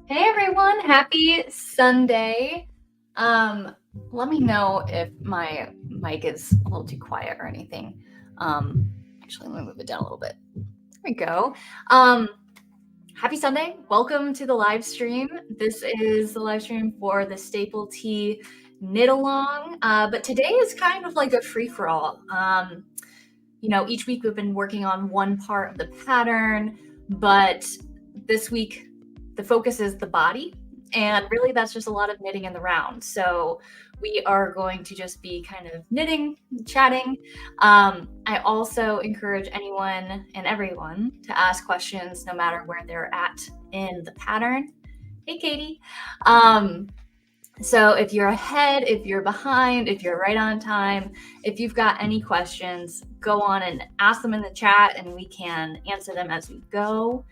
Hey everyone, happy Sunday. Let me know if my mic is a little too quiet or anything. Actually, let me move it down a little bit. There we go. Happy Sunday. Welcome to the live stream. This is the live stream for the Staple Tee knit along. But today is kind of like a free-for-all. Each week we've been working on one part of the pattern, but this week the focus is the body, and really that's just a lot of knitting in the round. So we are going to just be kind of knitting, chatting. I also encourage anyone and everyone to ask questions no matter where they're at in the pattern. Hey, Katie. So if you're ahead, if you're behind, if you're right on time, if you've got any questions, go on and ask them in the chat and we can answer them as we go.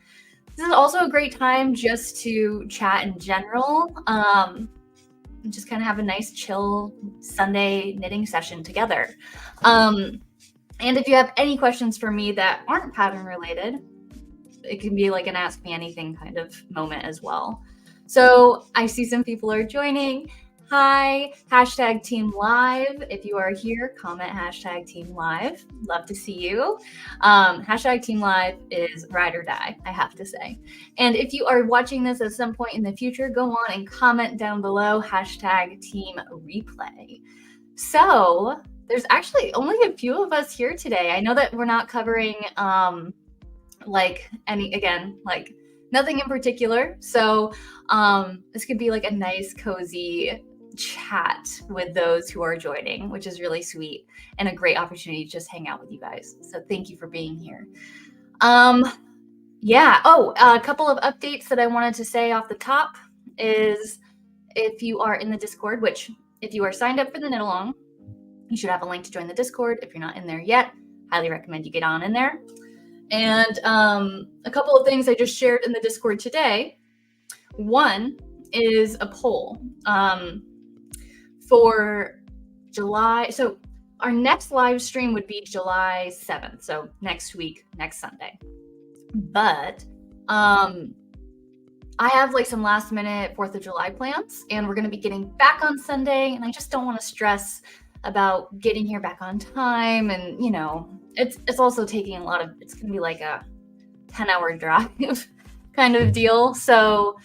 This is also a great time just to chat in general, just kind of have a nice chill Sunday knitting session together. And if you have any questions for me that aren't pattern related, it can be like an ask me anything kind of moment as well. So I see some people are joining. Hi, hashtag Team Live. If you are here, comment hashtag Team Live. Love to see you. Hashtag Team Live is ride or die, I have to say. And if you are watching this at some point in the future, go on and comment down below hashtag Team Replay. So there's actually only a few of us here today. I know that we're not covering nothing in particular. So this could be like a nice, cozy chat with those who are joining, which is really sweet and a great opportunity to just hang out with you guys. So thank you for being here. A couple of updates that I wanted to say off the top is if you are in the Discord, which if you are signed up for the knit along, you should have a link to join the Discord. If you're not in there yet, highly recommend you get on in there. And a couple of things I just shared in the Discord today. One is a poll for July. So our next live stream would be July 7th. So next week, next Sunday. But I have like some last minute 4th of July plans, and we're going to be getting back on Sunday. And I just don't want to stress about getting here back on time. And, it's also taking it's going to be like a 10-hour drive kind of deal. So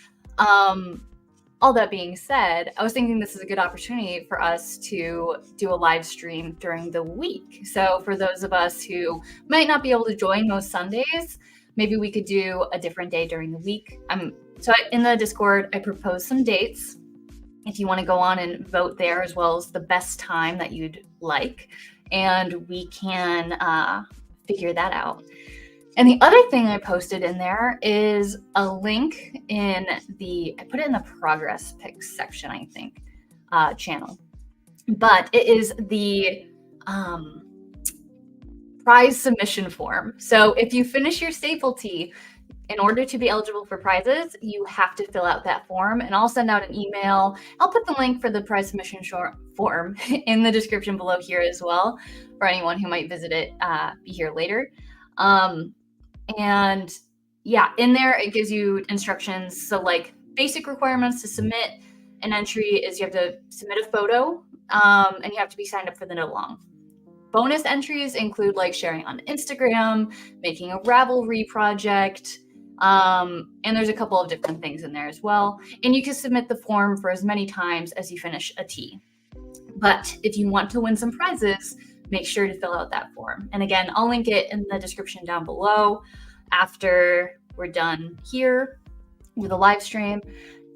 all that being said, I was thinking this is a good opportunity for us to do a live stream during the week. So for those of us who might not be able to join most Sundays, maybe we could do a different day during the week. In the Discord, I proposed some dates. If you want to go on and vote there, as well as the best time that you'd like, and we can figure that out. And the other thing I posted in there is a link I put it in the progress pics section, I think, channel. But it is the prize submission form. So if you finish your Staple Tee, in order to be eligible for prizes, you have to fill out that form, and I'll send out an email. I'll put the link for the prize submission form in the description below here as well for anyone who might visit it, be here later. In there it gives you instructions. So like basic requirements to submit an entry is you have to submit a photo, and you have to be signed up for the knit along. Bonus entries include like sharing on Instagram, making a Ravelry project, and there's a couple of different things in there as well. And you can submit the form for as many times as you finish a tee. But if you want to win some prizes, make sure to fill out that form. And again, I'll link it in the description down below after we're done here with the live stream.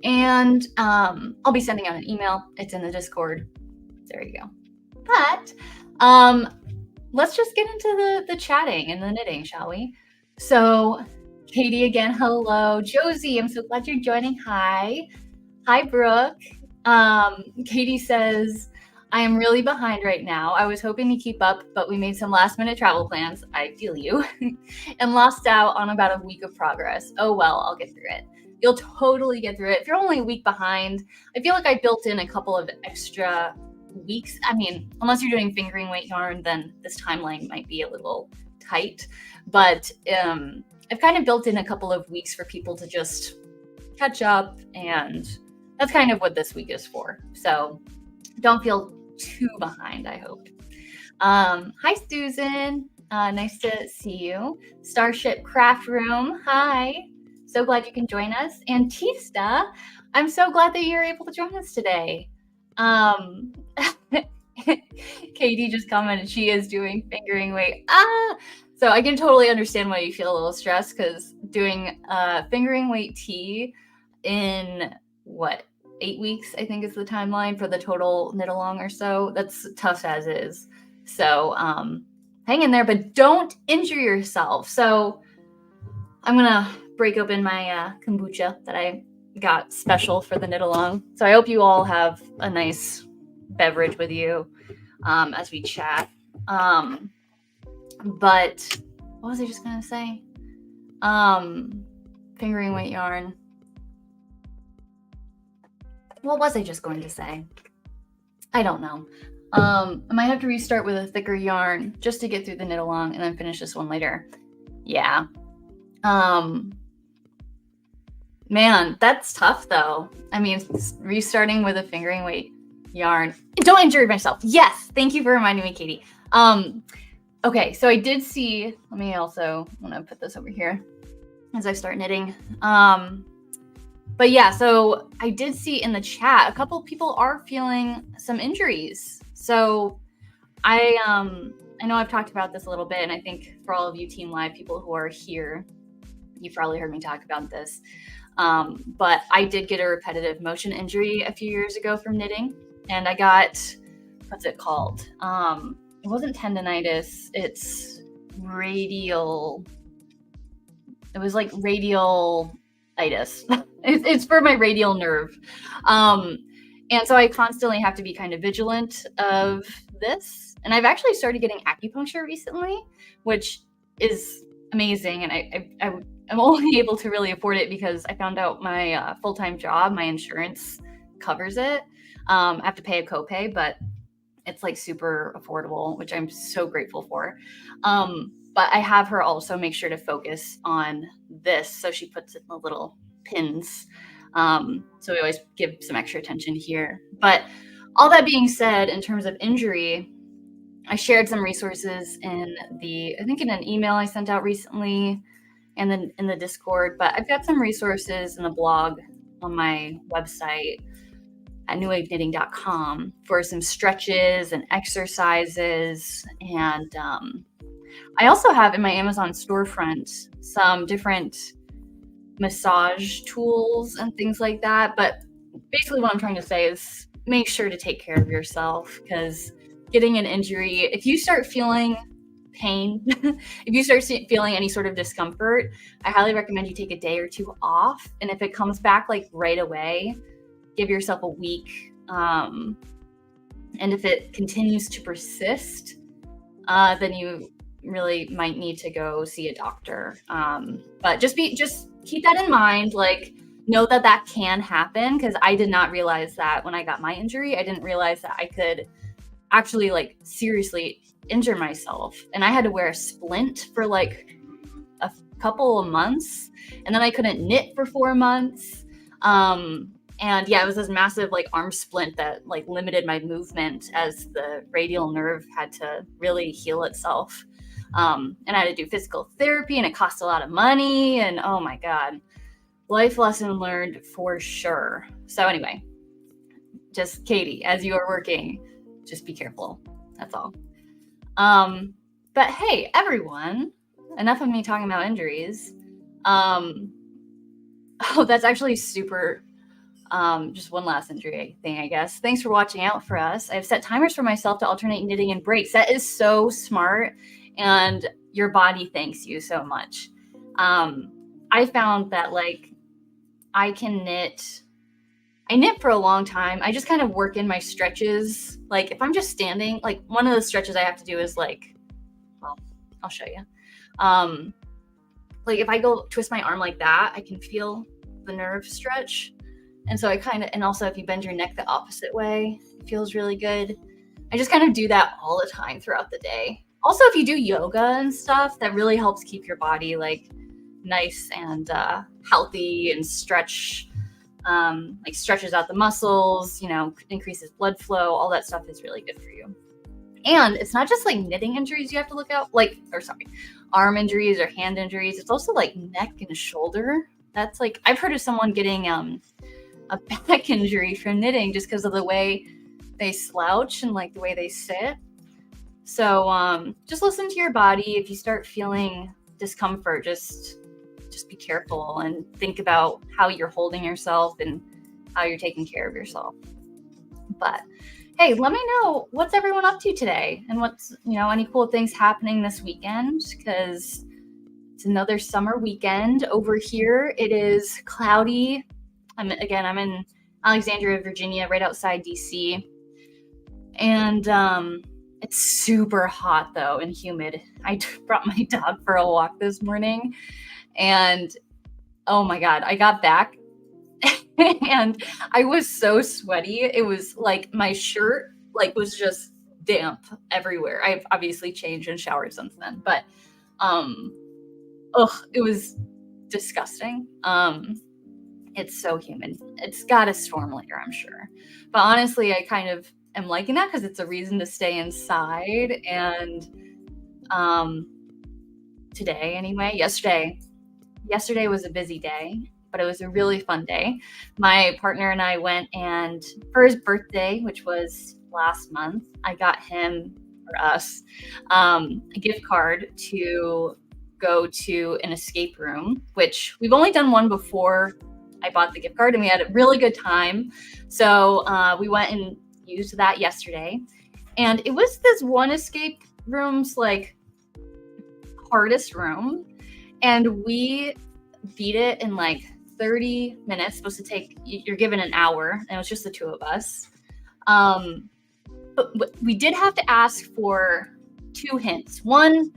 And I'll be sending out an email. It's in the Discord. There you go. But let's just get into the chatting and the knitting, shall we? So Katie again, hello. Josie, I'm so glad you're joining. Hi, Brooke. Katie says, I am really behind right now. I was hoping to keep up, but we made some last minute travel plans. I feel you. And lost out on about a week of progress. Oh, well, I'll get through it. You'll totally get through it. If you're only a week behind, I feel like I built in a couple of extra weeks. I mean, unless you're doing fingering weight yarn, then this timeline might be a little tight. But I've kind of built in a couple of weeks for people to just catch up, and that's kind of what this week is for. So don't feel too behind, I hope. Hi, Susan. Nice to see you. Starship Craft Room. Hi. So glad you can join us. And Tista, I'm so glad that you're able to join us today. Katie just commented she is doing fingering weight. So I can totally understand why you feel a little stressed, because doing fingering weight tea in 8 weeks, I think is the timeline for the total knit along or so. That's tough as is. So hang in there, but don't injure yourself. So I'm gonna break open my kombucha that I got special for the knit along. So I hope you all have a nice beverage with you as we chat. But what was I just gonna say? Fingering weight yarn. What was I just going to say? I don't know. I might have to restart with a thicker yarn just to get through the knit along and then finish this one later. Yeah. Man, that's tough though. I mean, restarting with a fingering weight yarn. Don't injure myself. Yes. Thank you for reminding me, Katie. Okay, so I did see, let me also, I'm gonna put this over here as I start knitting. But yeah, so I did see in the chat, a couple of people are feeling some injuries. So I know I've talked about this a little bit, and I think for all of you Team Live people who are here, you've probably heard me talk about this. But I did get a repetitive motion injury a few years ago from knitting, and I got, what's it called? It wasn't tendonitis, it's radial. It was like radial-itis. It's for my radial nerve. And so I constantly have to be kind of vigilant of this. And I've actually started getting acupuncture recently, which is amazing. And I'm only able to really afford it because I found out my full-time job, my insurance covers it. I have to pay a copay, but it's like super affordable, which I'm so grateful for. But I have her also make sure to focus on this. So she puts it in the little pins. So we always give some extra attention here. But all that being said, in terms of injury, I shared some resources in I think in an email I sent out recently and then in the Discord, but I've got some resources in the blog on my website at newwaveKnitting.com for some stretches and exercises. And I also have in my Amazon storefront some different massage tools and things like that. But basically what I'm trying to say is make sure to take care of yourself, because getting an injury, if you start feeling pain, if you start feeling any sort of discomfort, I highly recommend you take a day or two off. And if it comes back like right away, give yourself a week. And if it continues to persist, then you really might need to go see a doctor. But just keep that in mind. Like, know that can happen, because I did not realize that when I got my injury. I didn't realize that I could actually like seriously injure myself, and I had to wear a splint for like a couple of months, and then I couldn't knit for 4 months. And yeah, it was this massive like arm splint that like limited my movement as the radial nerve had to really heal itself. And I had to do physical therapy, and it cost a lot of money, and oh my God, life lesson learned for sure. So anyway, just Katie, as you are working, just be careful. That's all. But hey, everyone, enough of me talking about injuries. Oh, that's actually super. Just one last injury thing, I guess. Thanks for watching out for us. I've set timers for myself to alternate knitting and breaks. That is so smart, and your body thanks you so much. I found that like I knit for a long time. I just kind of work in my stretches. Like if I'm just standing, like one of the stretches I have to do is like, well, I'll show you. Like if I go twist my arm like that, I can feel the nerve stretch. And so and also if you bend your neck the opposite way, it feels really good. I just kind of do that all the time throughout the day. Also, if you do yoga and stuff, that really helps keep your body like nice and healthy and stretches out the muscles, increases blood flow. All that stuff is really good for you. And it's not just like knitting injuries you have to look out, arm injuries or hand injuries. It's also like neck and shoulder. That's like, I've heard of someone getting a back injury from knitting just because of the way they slouch and like the way they sit. So just listen to your body. If you start feeling discomfort, just be careful and think about how you're holding yourself and how you're taking care of yourself. But hey, let me know what's everyone up to today and what's, any cool things happening this weekend, because it's another summer weekend. Over here, it is cloudy. I'm in Alexandria, Virginia, right outside DC. And it's super hot though and humid. I brought my dog for a walk this morning and oh my God, I got back and I was so sweaty. It was like my shirt was just damp everywhere. I've obviously changed and showered since then, but it was disgusting. It's so humid. It's got to storm later, I'm sure. But honestly, I kind of am liking that because it's a reason to stay inside. And today, anyway, yesterday was a busy day, but it was a really fun day. My partner and I went, and for his birthday, which was last month, I got him, or us, a gift card to go to an escape room, which we've only done one before I bought the gift card, and we had a really good time. So we went and used that yesterday. And it was this one escape room's hardest room. And we beat it in 30 minutes. Supposed to take, you're given an hour, and it was just the two of us. But we did have to ask for 2 hints. One,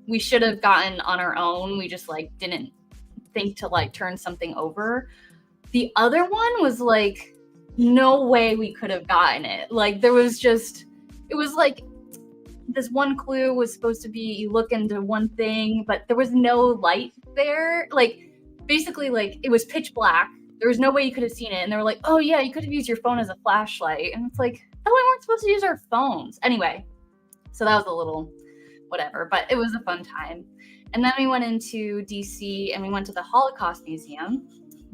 we should have gotten on our own. We just didn't think to turn something over. The other one was no way we could have gotten it. There was just, it was this one clue was supposed to be you look into one thing, but there was no light there. Basically, it was pitch black. There was no way you could have seen it. And they were like, oh yeah, you could have used your phone as a flashlight. And it's oh, we weren't supposed to use our phones. Anyway, so that was a little whatever, but it was a fun time. And then we went into DC and we went to the Holocaust Museum,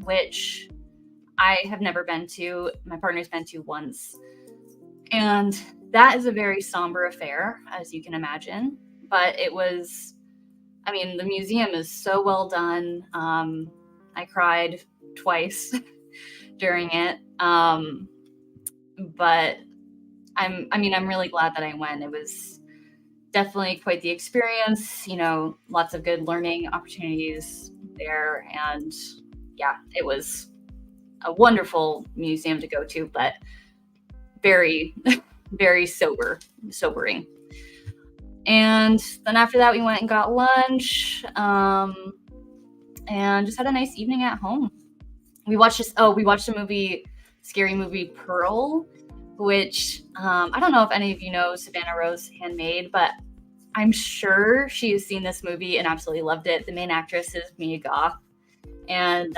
which I have never been to. My partner's been to once. And that is a very somber affair, as you can imagine. But it was, the museum is so well done. I cried twice during it. But I'm really glad that I went. It was definitely quite the experience, lots of good learning opportunities there. And yeah, it was a wonderful museum to go to, but very, very sobering. And then after that, we went and got lunch, and just had a nice evening at home. We watched the scary movie Pearl, which I don't know if any of you know Savannah Rose Handmaid, but I'm sure she has seen this movie and absolutely loved it. The main actress is Mia Goth. And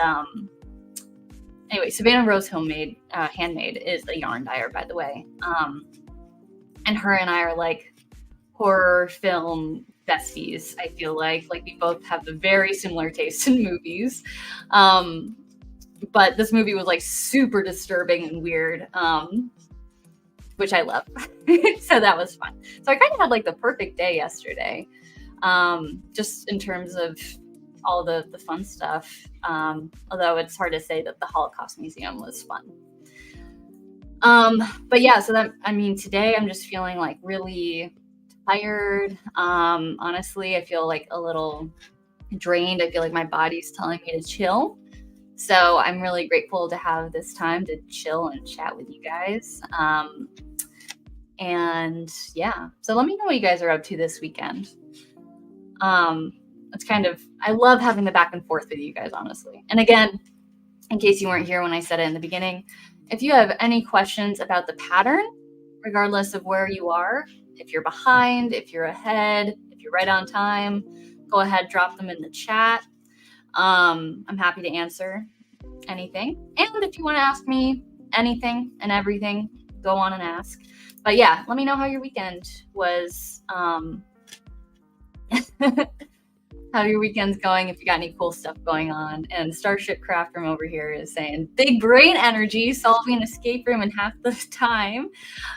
anyway, Savannah Rose Handmaid is a yarn dyer, by the way. And her and I are horror film besties, I feel like we both have a very similar taste in movies. But this movie was super disturbing and weird, which I love. So that was fun. So I kind of had the perfect day yesterday, just in terms of all the fun stuff. Although it's hard to say that the Holocaust Museum was fun. But yeah, so today I'm just feeling really tired. Honestly, I feel a little drained. I feel like my body's telling me to chill. So I'm really grateful to have this time to chill and chat with you guys. And yeah, so let me know what you guys are up to this weekend. I love having the back and forth with you guys, honestly. And again, in case you weren't here when I said it in the beginning, if you have any questions about the pattern, regardless of where you are, if you're behind, if you're ahead, if you're right on time, go ahead, drop them in the chat. I'm happy to answer anything. And if you want to ask me anything and everything, go on and ask. But yeah, let me know how your weekend was. How your weekend's going, if you got any cool stuff going on. And Starship Craft Room over here is saying, big brain energy, solving an escape room in half the time.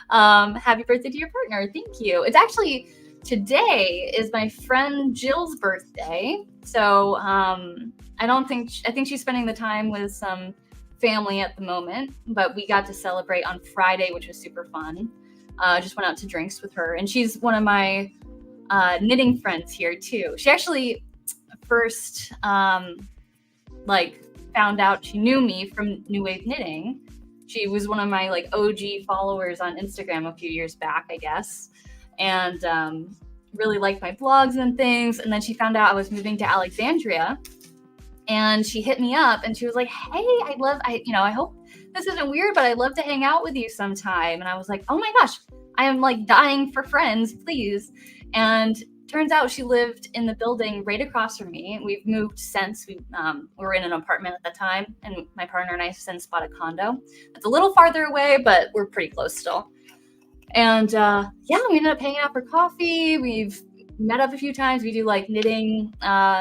Happy birthday to your partner. Thank you. It's actually, today is my friend Jill's birthday. So I think she's spending the time with some family at the moment, but we got to celebrate on Friday, which was super fun. Just went out to drinks with her, and she's one of my knitting friends here too. She actually first found out she knew me from New Wave Knitting. She was one of my OG followers on Instagram a few years back, I guess, and really liked my blogs and things. And then she found out I was moving to Alexandria, and she hit me up and she was like, hey, I hope this isn't weird, but I'd love to hang out with you sometime. And I was like, oh my gosh, I am dying for friends, please. And turns out she lived in the building right across from me. We've moved since. We were in an apartment at the time, and my partner and I since bought a condo. It's a little farther away, but we're pretty close still. And we ended up hanging out for coffee. We've met up a few times. We do knitting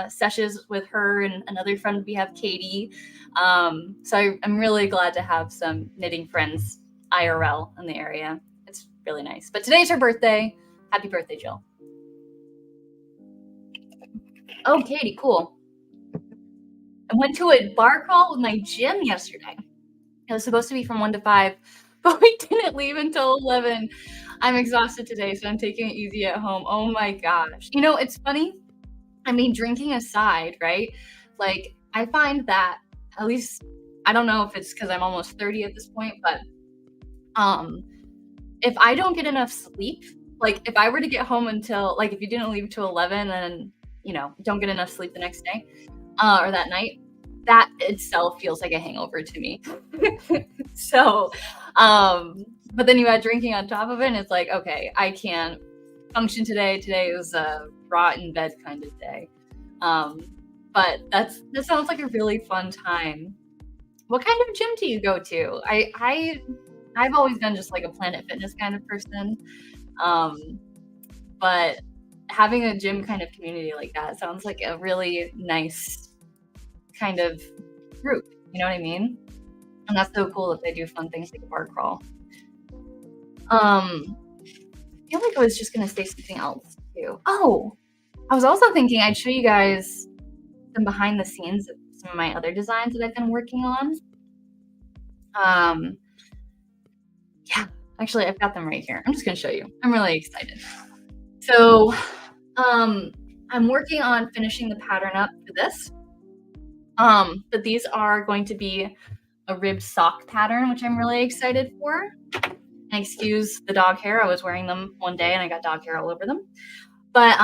sessions with her and another friend we have, Katie. So I'm really glad to have some knitting friends IRL in the area. It's really nice. But today's her birthday. Happy birthday, Jill. Oh, Katie, cool. I went to a bar crawl with my gym yesterday. It was supposed to be from 1 to 5, but we didn't leave until 11. I'm exhausted today, so I'm taking it easy at home. Oh my gosh. It's funny. I mean, drinking aside, right? I find that, at least, I don't know if it's because I'm almost 30 at this point, but if I don't get enough sleep, if I were to get home until, if you didn't leave till 11 and don't get enough sleep the next day or that night, that itself feels like a hangover to me. So, but then you add drinking on top of it, and it's like, okay, I can't function today. Today is a rot in bed kind of day. But that sounds like a really fun time. What kind of gym do you go to? I've always been just a Planet Fitness kind of person. But having a gym kind of community like that sounds like a really nice kind of group. You know what I mean? And that's so cool that they do fun things like a bar crawl. I feel like I was just going to say something else too. Oh, I was also thinking I'd show you guys some behind the scenes of some of my other designs that I've been working on. Yeah, actually, I've got them right here. I'm just going to show you. I'm really excited. So, I'm working on finishing the pattern up for this. But these are going to be a ribbed sock pattern, which I'm really excited for. And excuse the dog hair. I was wearing them one day and I got dog hair all over them. But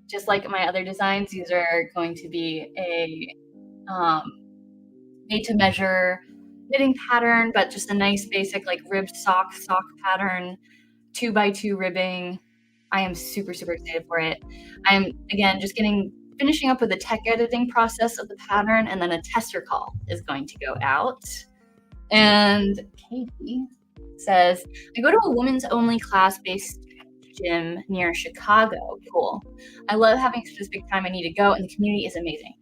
just like my other designs, these are going to be a made to measure knitting pattern, but just a nice basic ribbed sock pattern, 2x2 ribbing. I am super, super excited for it. I'm, again, just finishing up with the tech editing process of the pattern, and then a tester call is going to go out. And Katie says, I go to a women's only class-based gym near Chicago. Cool. I love having a specific time I need to go, and the community is amazing.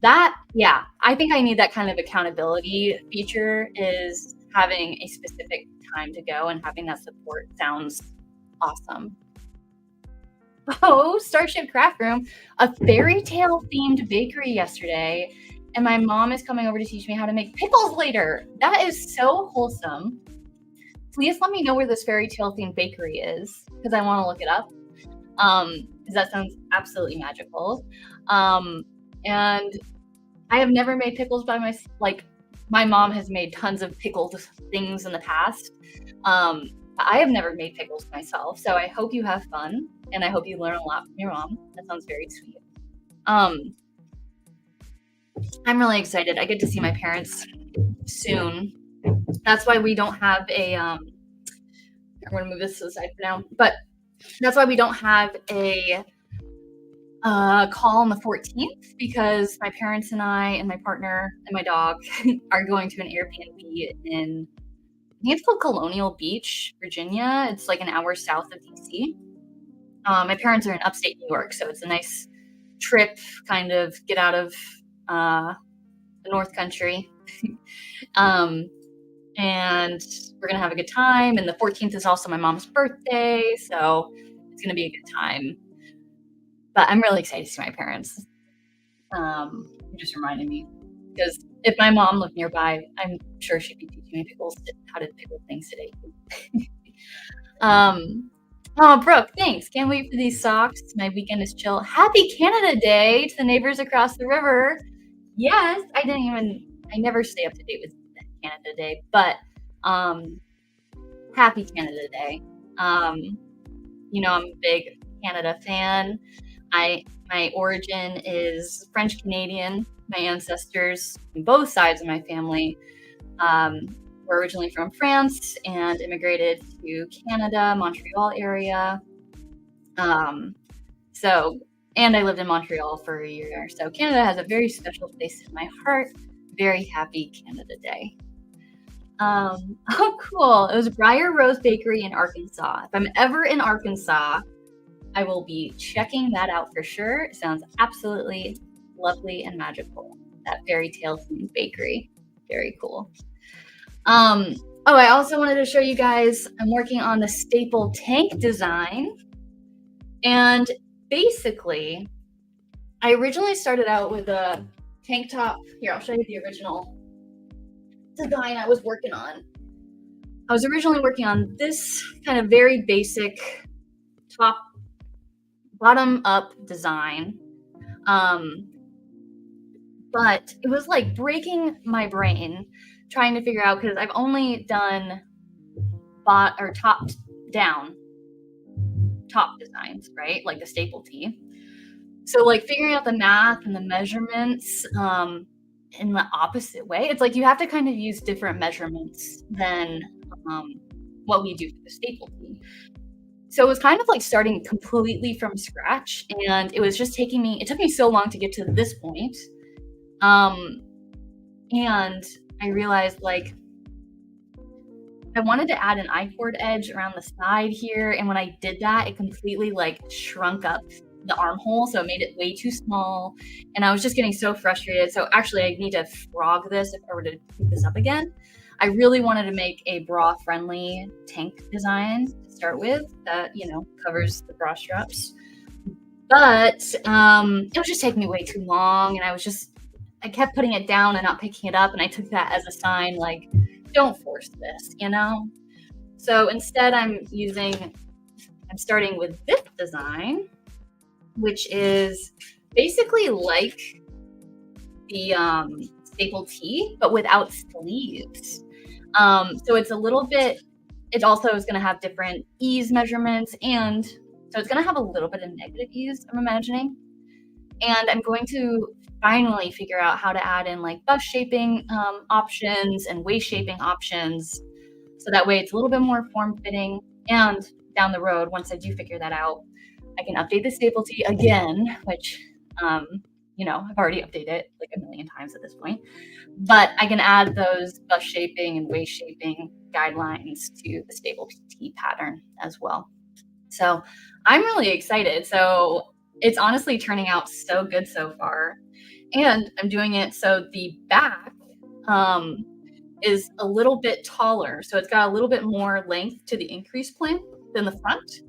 I think I need that kind of accountability feature, is having a specific time to go and having that support sounds awesome. Oh, Starship Craft Room, a fairy tale themed bakery yesterday, and my mom is coming over to teach me how to make pickles later. That is so wholesome. Please let me know where this fairy tale themed bakery is, because I want to look it up. Because that sounds absolutely magical. And I have never made pickles by myself. My mom has made tons of pickled things in the past. I have never made pickles myself, so I hope you have fun, and I hope you learn a lot from your mom. That sounds very sweet. I'm really excited. I get to see my parents soon. That's why we don't have a, I'm going to move this to the side for now, but that's why we don't have a Call on the 14th because my parents and I and my partner and my dog are going to an Airbnb in, I think it's called Colonial Beach, Virginia. It's like an hour south of DC. My parents are in upstate New York, so it's a nice trip, kind of get out of the North Country. And we're gonna have a good time. And the 14th is also my mom's birthday, so it's gonna be a good time. But I'm really excited to see my parents. You just reminded me because if my mom lived nearby, I'm sure she'd be teaching me how to pickle things today. Oh, Brooke, thanks. Can't wait for these socks. My weekend is chill. Happy Canada Day to the neighbors across the river. Yes, I never stay up to date with Canada Day, but happy Canada Day. You know, I'm a big Canada fan. My origin is French Canadian. My ancestors on both sides of my family were originally from France and immigrated to Canada, Montreal area. And I lived in Montreal for a year. So Canada has a very special place in my heart. Very happy Canada Day. Oh, cool. It was Briar Rose Bakery in Arkansas. If I'm ever in Arkansas, I will be checking that out for sure. It sounds absolutely lovely and magical. That fairy tale themed bakery. Very cool. Oh, I also wanted to show you guys, I'm working on the staple tank design. And basically, I originally started out with a tank top. Here, I'll show you the original design I was working on. I was originally working on this kind of very basic bottom up design. But it was like breaking my brain trying to figure out, because I've only done top down top designs, right? Like the staple tee. So like figuring out the math and the measurements in the opposite way. It's like you have to kind of use different measurements than what we do for the staple tee. So it was kind of like starting completely from scratch, and it took me so long to get to this point. And I realized like I wanted to add an I-cord edge around the side here, and when I did that, it completely like shrunk up the armhole, so it made it way too small, and I was just getting so frustrated. So actually I need to frog this if I were to pick this up again. I really wanted to make a bra-friendly tank design to start with that, covers the bra straps. But it was just taking me way too long, and I kept putting it down and not picking it up, and I took that as a sign, like, don't force this, So instead I'm starting with this design, which is basically like the staple tee, but without sleeves. So it's a little bit, it also is going to have different ease measurements, and so it's going to have a little bit of negative ease, I'm imagining. And I'm going to finally figure out how to add in like bust shaping options and waist shaping options, so that way it's a little bit more form-fitting. And down the road, once I do figure that out, I can update the staple tee again, which I've already updated it like a million times at this point. But I can add those bust shaping and waist shaping guidelines to the staple tee pattern as well. So I'm really excited. So it's honestly turning out so good so far. And I'm doing it so the back is a little bit taller. So it's got a little bit more length to the increase plan than the front,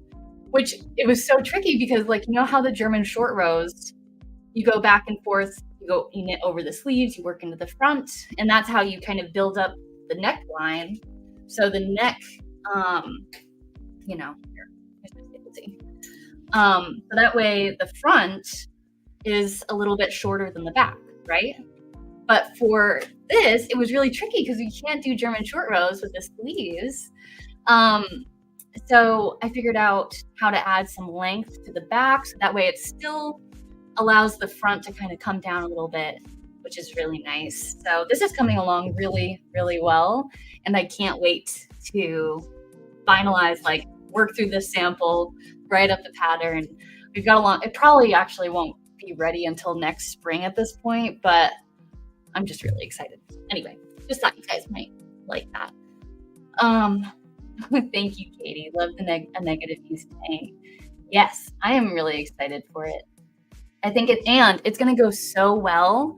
which it was so tricky because, like, how the German short rows, you go back and forth, you knit over the sleeves, you work into the front, and that's how you kind of build up the neckline. So the neck, so that way the front is a little bit shorter than the back, right? But for this, it was really tricky because you can't do German short rows with the sleeves. So I figured out how to add some length to the back, so that way it still allows the front to kind of come down a little bit, which is really nice. So this is coming along really, really well, and I can't wait to finalize, like, work through this sample, write up the pattern. we've got a long, it probably actually won't be ready until next spring at this point, but I'm just really excited. Anyway, just thought you guys might like that. Thank you, Katie. Love the a negative use tank. Yes, I am really excited for it. I think it's going to go so well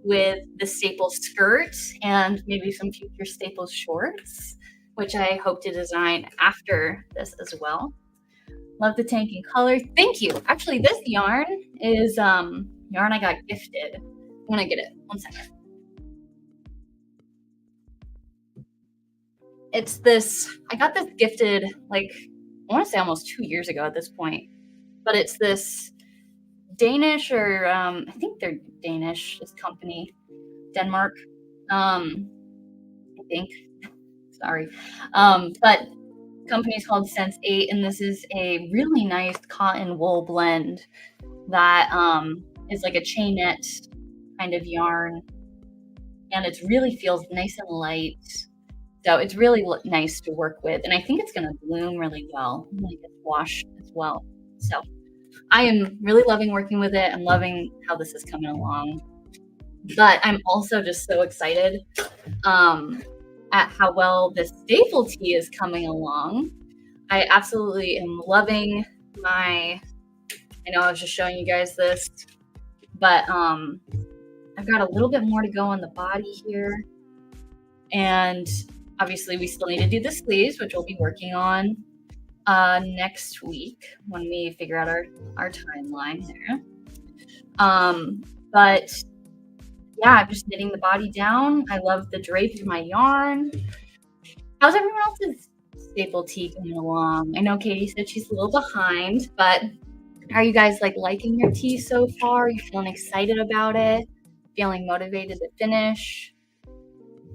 with the staple skirt and maybe some future staple shorts, which I hope to design after this as well. Love the tank and color. Thank you. Actually, this yarn is yarn I got gifted. I'm gonna get it. 1 second. It's this, I got this gifted like, I want to say almost 2 years ago at this point, but it's this Danish or I think they're Danish, this company, Denmark, I think, sorry, but company's called Sense 8, and this is a really nice cotton wool blend that is like a chainette kind of yarn, and it really feels nice and light. So it's really nice to work with, and I think it's going to bloom really well, like it's wash as well. So I am really loving working with it and loving how this is coming along. But I'm also just so excited at how well this staple tee is coming along. I absolutely am loving I know I was just showing you guys this, but I've got a little bit more to go on the body here. And obviously we still need to do the sleeves, which we'll be working on next week when we figure out our timeline there. But yeah, I'm just knitting the body down. I love the drape of my yarn. How's everyone else's staple tee coming along? I know Katie said she's a little behind, but are you guys like liking your tee so far? Are you feeling excited about it? Feeling motivated to finish?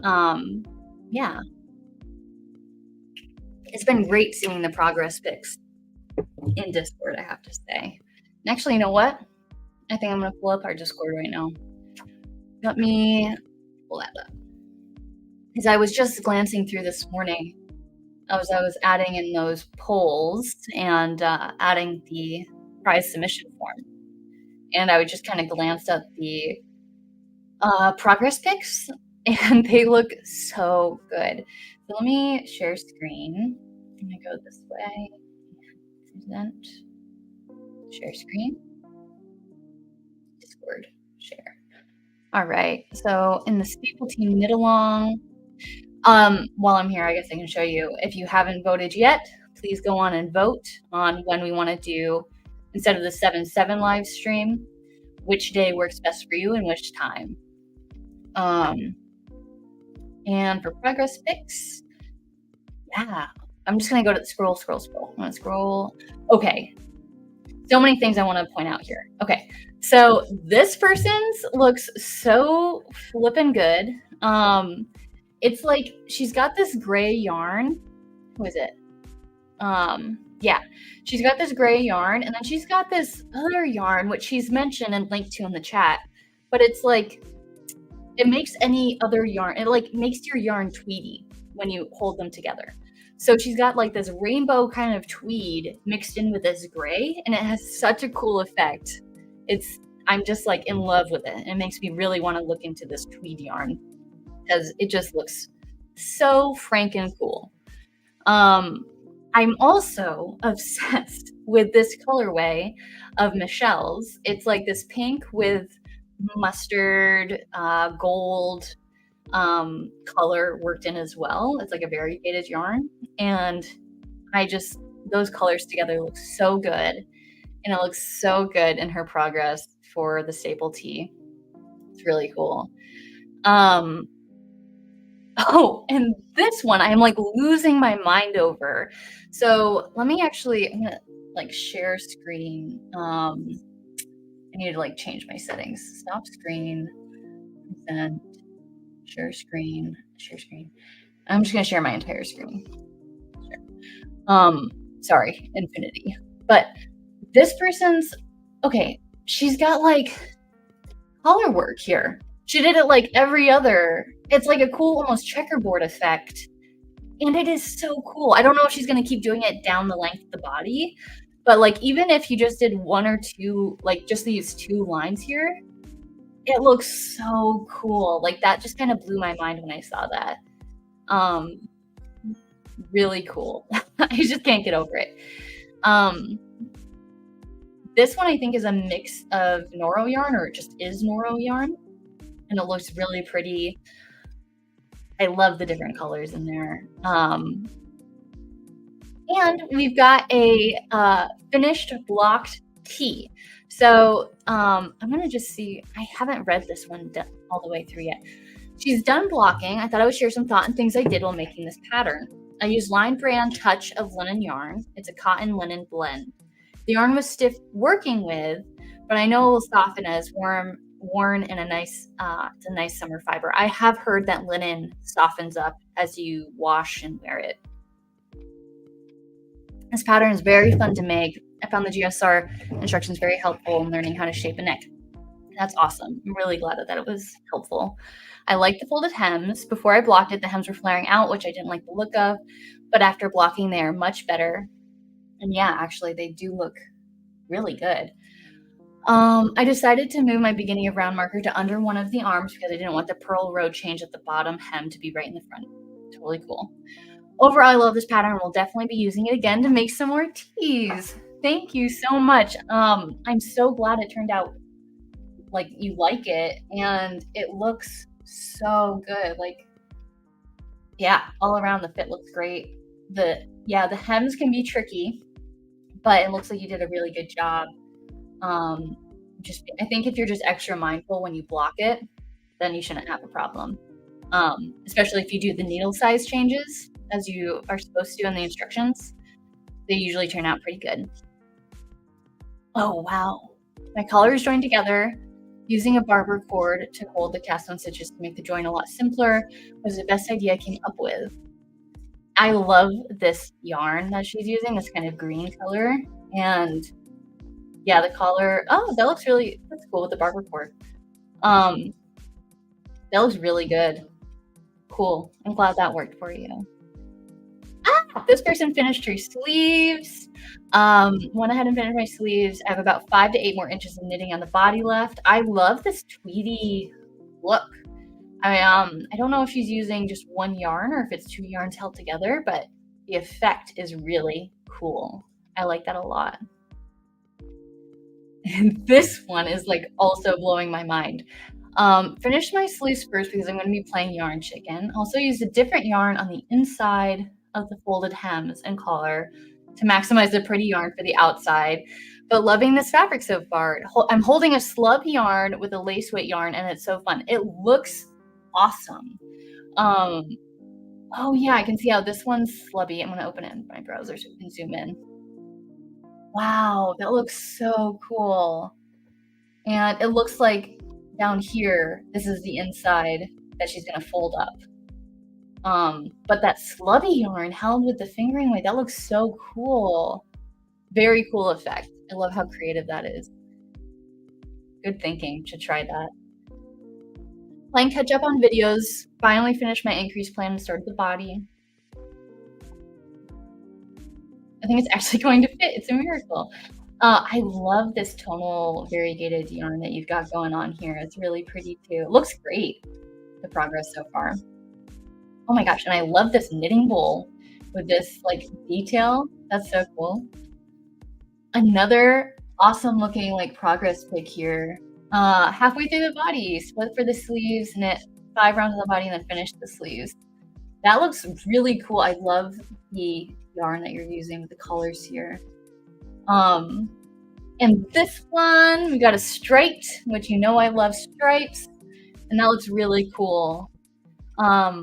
Yeah. It's been great seeing the progress pics in Discord, I have to say. And actually, you know what? I think I'm going to pull up our Discord right now. Let me pull that up. Because I was just glancing through this morning as I was adding in those polls and adding the prize submission form. And I would just kind of glance at the progress pics, and they look so good. So let me share screen. I'm going to go this way. Present. Share screen. Discord. Share. All right. So in the staple tee knit along, while I'm here, I guess I can show you. If you haven't voted yet, please go on and vote on when we want to do, instead of the 7/7 live stream, which day works best for you and which time. And for progress pics, yeah, I'm just going to go to the scroll. I'm going to scroll. Okay. So many things I want to point out here. Okay. So this person's looks so flippin' good. It's like she's got this gray yarn. Who is it? Yeah, she's got this gray yarn, and then she's got this other yarn, which she's mentioned and linked to in the chat. But it's like, it makes any other yarn, it like makes your yarn tweedy when you hold them together. So she's got like this rainbow kind of tweed mixed in with this gray, and it has such a cool effect. I'm just like in love with it. It makes me really want to look into this tweed yarn because it just looks so franken cool. I'm also obsessed with this colorway of Michelle's. It's like this pink with mustard, gold color worked in as well. It's like a variegated yarn, and those colors together look so good, and it looks so good in her progress for the staple tee. It's really cool. Oh, and this one I'm like losing my mind over. So let me actually, I'm gonna like share screen. I need to like change my settings. Stop screen, present, share screen. I'm just gonna share my entire screen. Sure. Sorry, infinity. But this person's, okay, she's got like color work here. She did it like every other. It's like a cool, almost checkerboard effect. And it is so cool. I don't know if she's going to keep doing it down the length of the body, But, like, even if you just did 1 or 2, like, just these 2 lines here, it looks so cool. Like, that just kinda blew my mind when I saw that. Um, really cool. I just can't get over it. Um, this one I think is a mix of Noro yarn, or it just is Noro yarn, and it looks really pretty. I love the different colors in there. And we've got a finished blocked tee. So I'm gonna just see. I haven't read this one all the way through yet. She's done blocking. I thought I would share some thought and things I did while making this pattern. I used Line Brand Touch of linen yarn. It's a cotton linen blend. The yarn was stiff working with, but I know it will soften as worn in a nice it's a nice summer fiber. I have heard that linen softens up as you wash and wear it. This pattern is very fun to make. I found the GSR instructions very helpful in learning how to shape a neck. That's awesome. I'm really glad that it was helpful. I like the folded hems. Before I blocked it, the hems were flaring out, which I didn't like the look of, but after blocking, they are much better. And yeah, actually, they do look really good. I decided to move my beginning of round marker to under one of the arms because I didn't want the purl row change at the bottom hem to be right in the front. Totally cool. Overall, I love this pattern. We'll definitely be using it again to make some more tees. Thank you so much. I'm so glad it turned out like you like it, and it looks so good. Like, yeah, all around the fit looks great. The hems can be tricky, but it looks like you did a really good job. Just I think if you're just extra mindful when you block it, then you shouldn't have a problem. Especially if you do the needle size changes as you are supposed to in the instructions, they usually turn out pretty good. Oh, wow. My collar is joined together using a barber cord to hold the cast on stitches to make the join a lot simpler was the best idea I came up with. I love this yarn that she's using, this kind of green color. And yeah, the collar, oh, that's cool with the barber cord. That looks really good. Cool. I'm glad that worked for you. This person finished her sleeves. Went ahead and finished my sleeves. I have about 5 to 8 more inches of knitting on the body left. I love this tweedy look. I don't know if she's using just one yarn or if it's 2 yarns held together, but the effect is really cool. I like that a lot. And this one is like also blowing my mind. Finished my sleeves first because I'm going to be playing yarn chicken. Also used a different yarn on the inside of the folded hems and collar to maximize the pretty yarn for the outside. But loving this fabric so far. I'm holding a slub yarn with a lace weight yarn, and it's so fun. It looks awesome. Oh yeah, I can see how this one's slubby. I'm going to open it in my browser so you can zoom in. Wow, that looks so cool. And it looks like down here, this is the inside that she's gonna fold up. But that slubby yarn held with the fingering weight, that looks so cool. Very cool effect. I love how creative that is. Good thinking. Should try that. Playing catch up on videos. Finally finished my increase plan and started the body. I think it's actually going to fit. It's a miracle. I love this tonal variegated yarn that you've got going on here. It's really pretty too. It looks great, the progress so far. Oh my gosh, and I love this knitting bowl with this like detail. That's so cool. Another awesome looking like progress pic here. Halfway through the body, split for the sleeves, knit 5 rounds of the body, and then finish the sleeves. That looks really cool. I love the yarn that you're using with the colors here. And this one, we got a striped, which you know I love stripes, and that looks really cool. I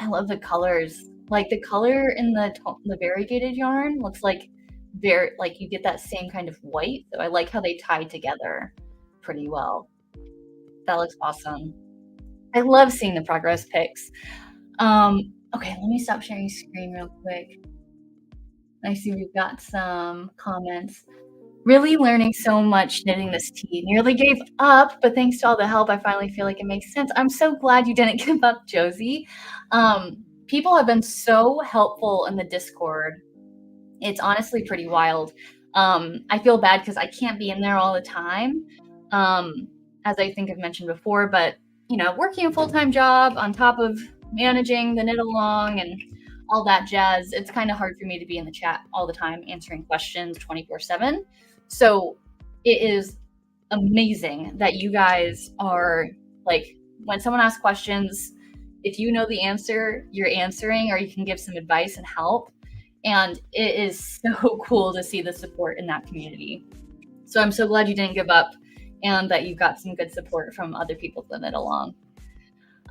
love the colors. Like the color in the variegated yarn looks like you get that same kind of white. So I like how they tie together pretty well. That looks awesome. I love seeing the progress pics. Okay, let me stop sharing screen real quick. I see we've got some comments. Really learning so much knitting this tee. Nearly gave up, but thanks to all the help, I finally feel like it makes sense. I'm so glad you didn't give up, Josie. People have been so helpful in the Discord. It's honestly pretty wild. I feel bad because I can't be in there all the time, as I think I've mentioned before, but working a full-time job on top of managing the knit along and all that jazz, it's kind of hard for me to be in the chat all the time answering questions 24/7. So it is amazing that you guys are like, when someone asks questions, if you know the answer, you're answering, or you can give some advice and help. And it is so cool to see the support in that community. So I'm so glad you didn't give up and that you got some good support from other people that knit along.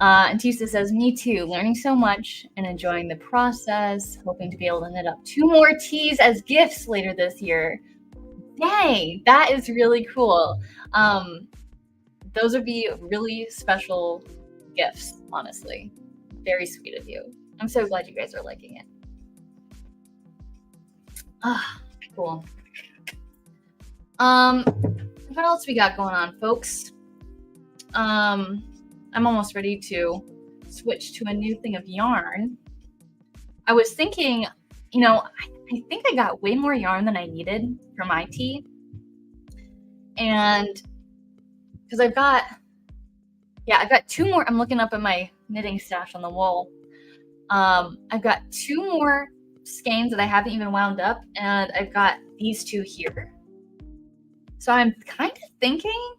And Tisa says, me too, learning so much and enjoying the process, hoping to be able to knit up 2 more tees as gifts later this year. Dang, that is really cool. Those would be really special gifts, honestly. Very sweet of you. I'm so glad you guys are liking it. Cool. What else we got going on, folks? I'm almost ready to switch to a new thing of yarn. I was thinking, I think I got way more yarn than I needed for my tee. And because I've got 2 more. I'm looking up at my knitting stash on the wall. I've got 2 more skeins that I haven't even wound up, and I've got these 2 here. So I'm kind of thinking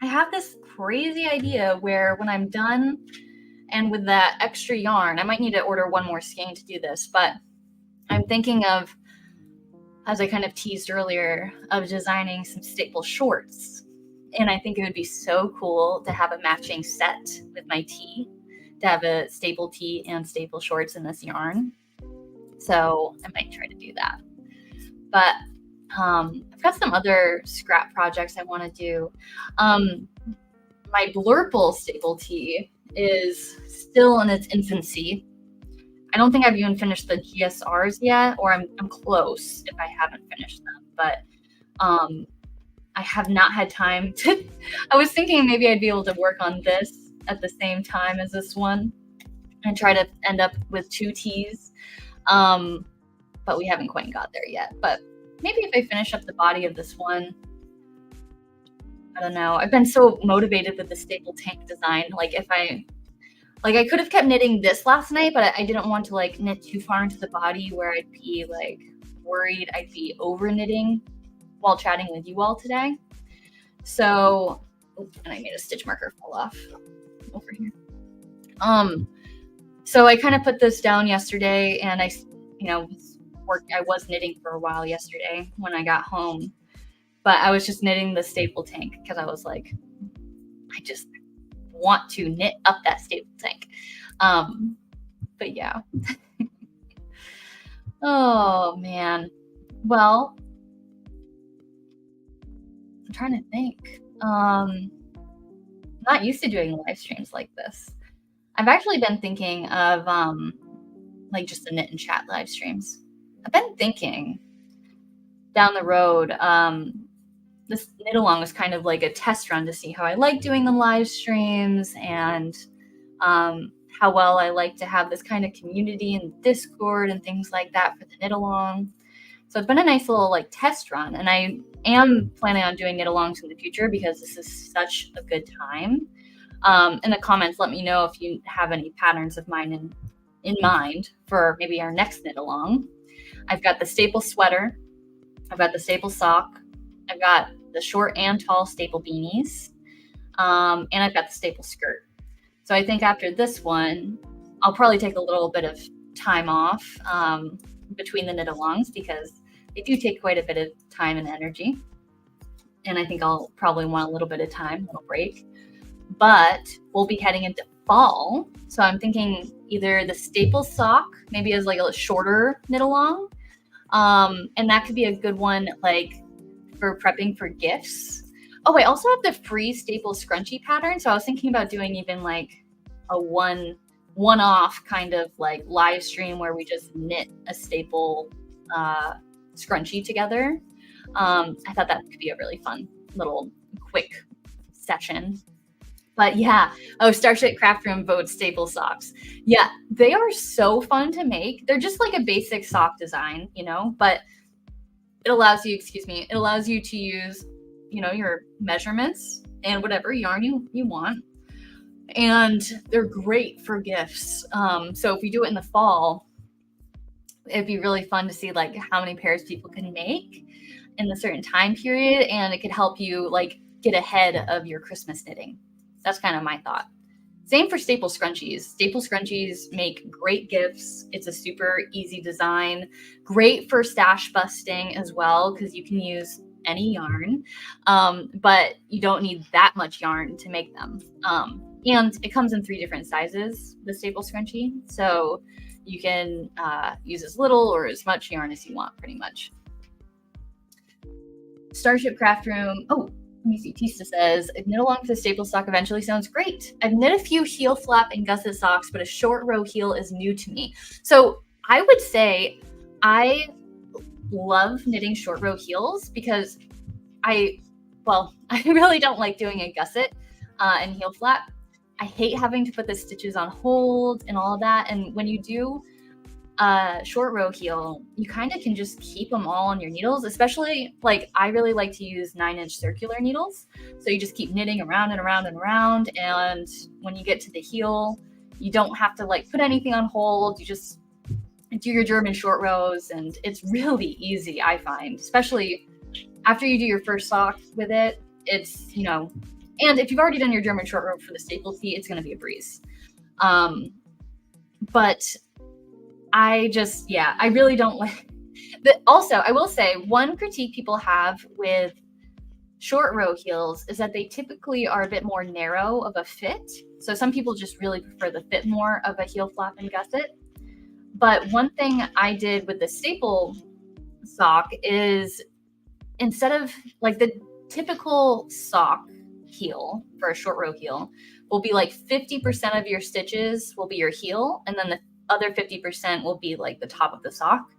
I have this crazy idea where when I'm done and with that extra yarn, I might need to order 1 more skein to do this, but I'm thinking of, as I kind of teased earlier, of designing some staple shorts. And I think it would be so cool to have a matching set with my tee, to have a staple tee and staple shorts in this yarn. So I might try to do that. But I've got some other scrap projects I want to do. My Blurple staple tee is still in its infancy. I don't think I've even finished the GSRs yet, or I'm close if I haven't finished them. But I have not had time to. I was thinking maybe I'd be able to work on this at the same time as this one and try to end up with 2 tees. But we haven't quite got there yet. But maybe if I finish up the body of this one, I don't know. I've been so motivated with the staple tank design. I could have kept knitting this last night, but I didn't want to knit too far into the body where I'd be worried I'd be over knitting while chatting with you all today. So, and I made a stitch marker fall off over here. So I kind of put this down yesterday, and I was knitting for a while yesterday when I got home, but I was just knitting the staple tank because I was like, I just want to knit up that staple tank. But yeah. Oh man. Well, I'm trying to think. I'm not used to doing live streams like this. I've actually been thinking of just the knit and chat live streams. I've been thinking down the road, this knit along was kind of like a test run to see how I like doing the live streams and how well I like to have this kind of community in Discord and things like that for the knit along. So it's been a nice little test run, and I am planning on doing knit alongs in the future because this is such a good time. In the comments, let me know if you have any patterns of mine in mind for maybe our next knit along. I've got the staple sweater. I've got the staple sock. I've got the short and tall staple beanies. And I've got the staple skirt. So I think after this one, I'll probably take a little bit of time off between the knit alongs because they do take quite a bit of time and energy. And I think I'll probably want a little bit of time, a little break. But we'll be heading into fall. So I'm thinking either the staple sock, maybe as a shorter knit along. And that could be a good one for prepping for gifts. Oh, I also have the free staple scrunchie pattern. So I was thinking about doing even a one-off kind of live stream where we just knit a staple scrunchie together. I thought that could be a really fun little quick session. But yeah, oh, Starship Craft Room votes staple socks. Yeah, they are so fun to make. They're just like a basic sock design, but it allows you, it allows you to use, your measurements and whatever yarn you want. And they're great for gifts. So if we do it in the fall, it'd be really fun to see like how many pairs people can make in a certain time period, and it could help you like get ahead of your Christmas knitting. That's kind of my thought. Same for staple scrunchies. Staple scrunchies make great gifts. It's a super easy design, great for stash busting as well, because you can use any yarn, but you don't need that much yarn to make them. And it comes in 3 different sizes, the staple scrunchie. So you can use as little or as much yarn as you want, pretty much. Starship Craft Room. Oh, let me see. Tista says, knit along with the staple sock eventually sounds great. I've knit a few heel flap and gusset socks, but a short row heel is new to me. So I would say I love knitting short row heels because I really don't like doing a gusset and heel flap. I hate having to put the stitches on hold and all of that. And when you do short row heel, you kind of can just keep them all on your needles, especially like I really like to use 9-inch circular needles. So you just keep knitting around and around and around. And when you get to the heel, you don't have to like put anything on hold. You just do your German short rows, and it's really easy, I find, especially after you do your first sock with it. It's, and if you've already done your German short row for the staple tee, it's going to be a breeze. But I really don't like that. Also, I will say one critique people have with short row heels is that they typically are a bit more narrow of a fit. So some people just really prefer the fit more of a heel flap and gusset. But one thing I did with the staple sock is, instead of like the typical sock heel for a short row heel will be like 50% of your stitches will be your heel, and then the other 50% will be like the top of the sock.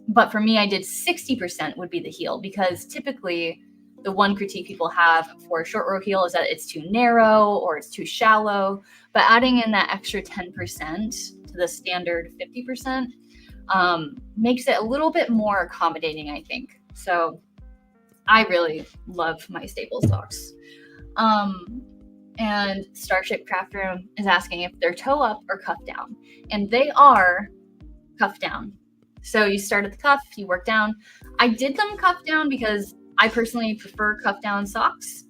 But for me, I did 60% would be the heel, because typically the one critique people have for a short row heel is that it's too narrow or it's too shallow. But adding in that extra 10% to the standard 50% makes it a little bit more accommodating, I think. So I really love my staple socks. And Starship Craft Room is asking if they're toe up or cuff down. And they are cuff down. So you start at the cuff, you work down. I did them cuff down because I personally prefer cuff down socks,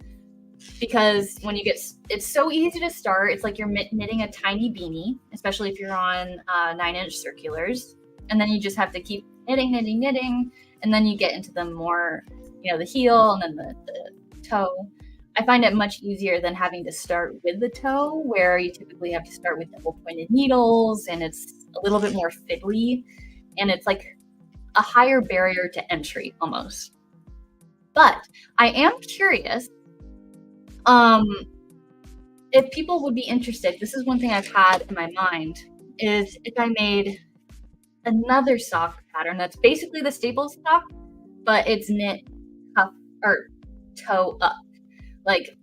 because when you get, it's so easy to start. It's like you're knitting a tiny beanie, especially if you're on 9-inch circulars. And then you just have to keep knitting. And then you get into the more, the heel and then the toe. I find it much easier than having to start with the toe, where you typically have to start with double pointed needles, and it's a little bit more fiddly, and it's like a higher barrier to entry almost. But I am curious if people would be interested. This is one thing I've had in my mind, is if I made another sock pattern that's basically the staple sock, but it's knit cuff or toe up. Like,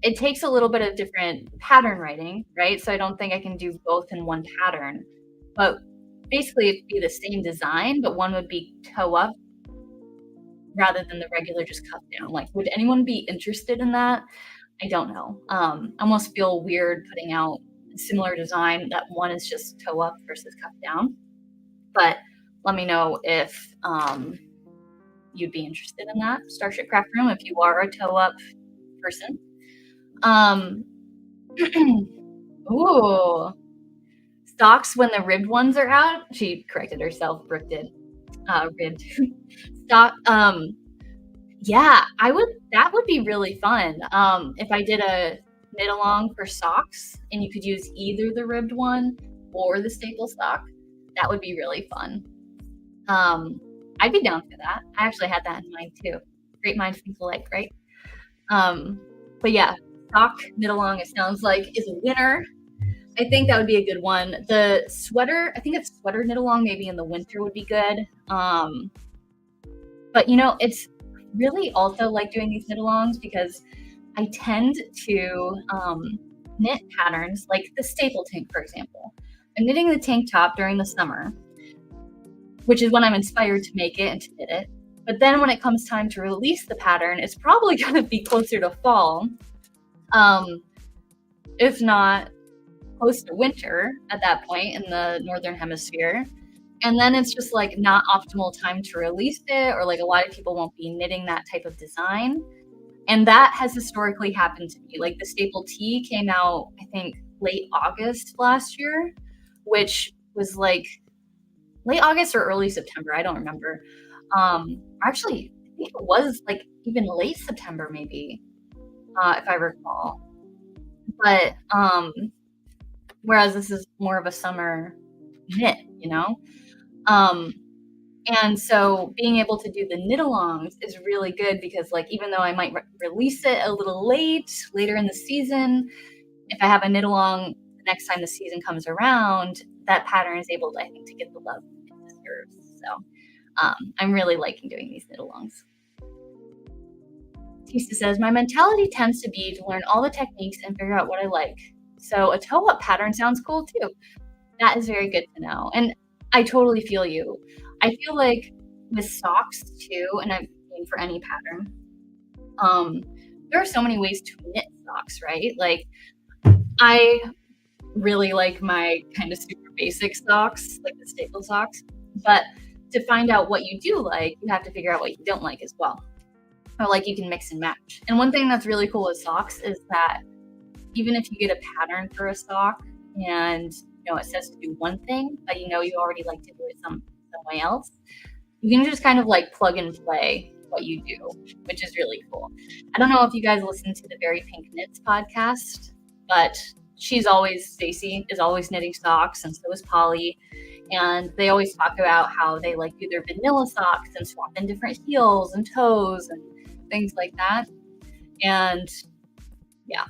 it takes a little bit of different pattern writing, right? So I don't think I can do both in one pattern. But basically it'd be the same design, but one would be toe up rather than the regular just cuff down. Like, would anyone be interested in that? I don't know. I almost feel weird putting out a similar design that one is just toe up versus cuff down. But let me know if you'd be interested in that. Starship Craft Room, if you are a toe up person. Ooh, socks when the ribbed ones are out. She corrected herself. Brooke did. Ribbed stock. Yeah, that would be really fun. If I did a knit along for socks and you could use either the ribbed one or the staple sock, that would be really fun. I'd be down for that. I actually had that in mind too. Great minds think alike, right? But yeah, sock knit along, it sounds like, is a winner. I think that would be a good one. The sweater, I think it's sweater knit along maybe in the winter would be good. But it's really also like doing these knit alongs because I tend to knit patterns like the staple tank, for example. I'm knitting the tank top during the summer, which is when I'm inspired to make it and to knit it. But then when it comes time to release the pattern, it's probably going to be closer to fall, if not close to winter at that point in the northern hemisphere. And then it's just like not optimal time to release it, or like a lot of people won't be knitting that type of design. And that has historically happened to me. Like the staple tee came out, I think, late August last year, which was like late August or early September. I don't remember. Actually, I think it was like even late September, maybe, if I recall. But whereas this is more of a summer knit, you know? And so being able to do the knit-alongs is really good because, like, even though I might release it a little later in the season, if I have a knit-along the next time the season comes around, that pattern is able, I think, to get the love it deserves. So I'm really liking doing these knit-alongs. Tisa says, my mentality tends to be to learn all the techniques and figure out what I like. So a toe-up pattern sounds cool too. That is very good to know. And I totally feel you. I feel like with socks too, and I mean for any pattern, there are so many ways to knit socks, right? Like I really like my kind of super basic socks, like the staple socks, but to find out what you do like, you have to figure out what you don't like as well. Or like you can mix and match. And one thing that's really cool with socks is that even if you get a pattern for a sock and it says to do one thing, but you already like to do it some way else, you can just kind of like plug and play what you do, which is really cool. I don't know if you guys listen to the Very Pink Knits podcast, but Stacy is always knitting socks, and so is Polly. And they always talk about how they like do their vanilla socks and swap in different heels and toes and things like that. And yeah.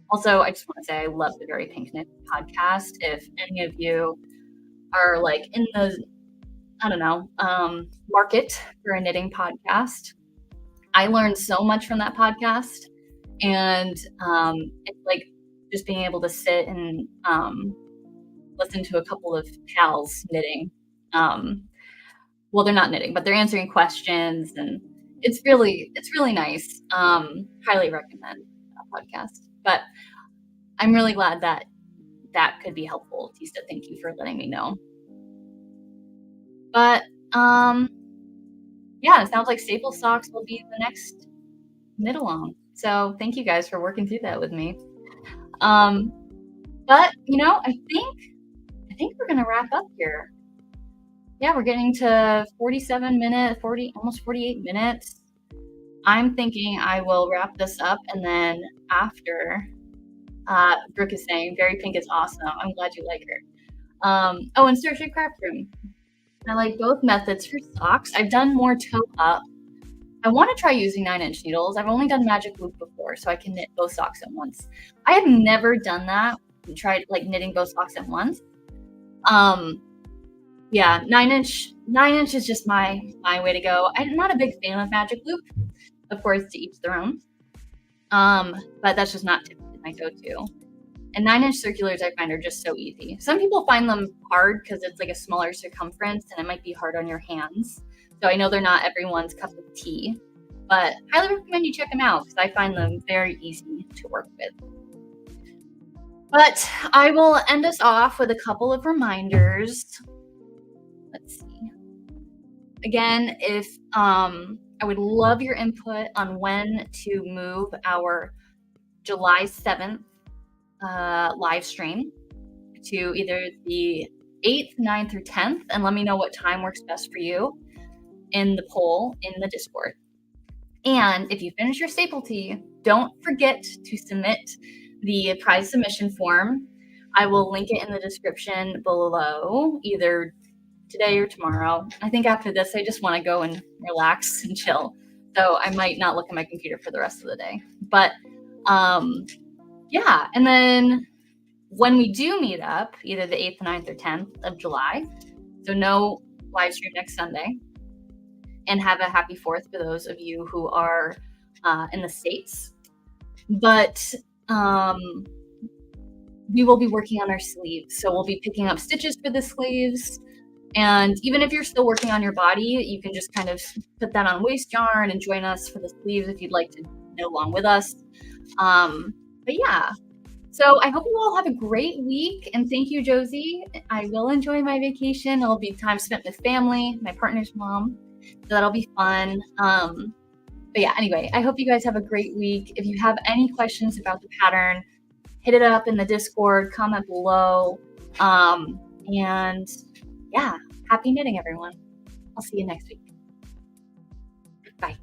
Also, I just want to say I love the Very Pink Knit podcast. If any of you are like in the, I don't know, market for a knitting podcast, I learned so much from that podcast. And it's like just being able to sit and listen to a couple of pals knitting. Well, they're not knitting, but they're answering questions, and it's really nice. Highly recommend that podcast. But I'm really glad that could be helpful, Tista. Thank you for letting me know. But yeah, it sounds like staple socks will be the next knit along. So thank you guys for working through that with me. But I think we're gonna wrap up here. Yeah, we're getting to 47 minutes, almost 48 minutes. I'm thinking I will wrap this up, and then after, Brooke is saying, Very Pink is awesome. I'm glad you like her. And Starship Craft Room. I like both methods for socks. I've done more toe up. I want to try using 9-inch needles. I've only done magic loop before, so I can knit both socks at once. I have never done that. Tried like knitting both socks at once. Yeah, 9-inch is just my way to go. I'm not a big fan of magic loop. Of course, to each their own. But that's just not typically my go-to. And 9-inch circulars I find are just so easy. Some people find them hard because it's like a smaller circumference and it might be hard on your hands. So I know they're not everyone's cup of tea, but highly recommend you check them out because I find them very easy to work with. But I will end us off with a couple of reminders. Let's see. Again, if I would love your input on when to move our July 7th live stream to either the 8th, 9th, or 10th, and let me know what time works best for you in the poll in the Discord. And if you finish your staple tee, don't forget to submit the prize submission form. I will link it in the description below, either today or tomorrow. I think after this, I just want to go and relax and chill. So I might not look at my computer for the rest of the day. But yeah, and then when we do meet up, either the 8th, 9th, or 10th of July, so no live stream next Sunday, and have a happy 4th for those of you who are in the States. but we will be working on our sleeves. So we'll be picking up stitches for the sleeves. And even if you're still working on your body, you can just kind of put that on waist yarn and join us for the sleeves if you'd like to knit along with us. But yeah, so I hope you all have a great week, and thank you, Josie. I will enjoy my vacation. It'll be time spent with family, my partner's mom, so that'll be fun. But yeah, anyway, I hope you guys have a great week. If you have any questions about the pattern, hit it up in the Discord, comment below. And yeah, happy knitting, everyone. I'll see you next week. Bye.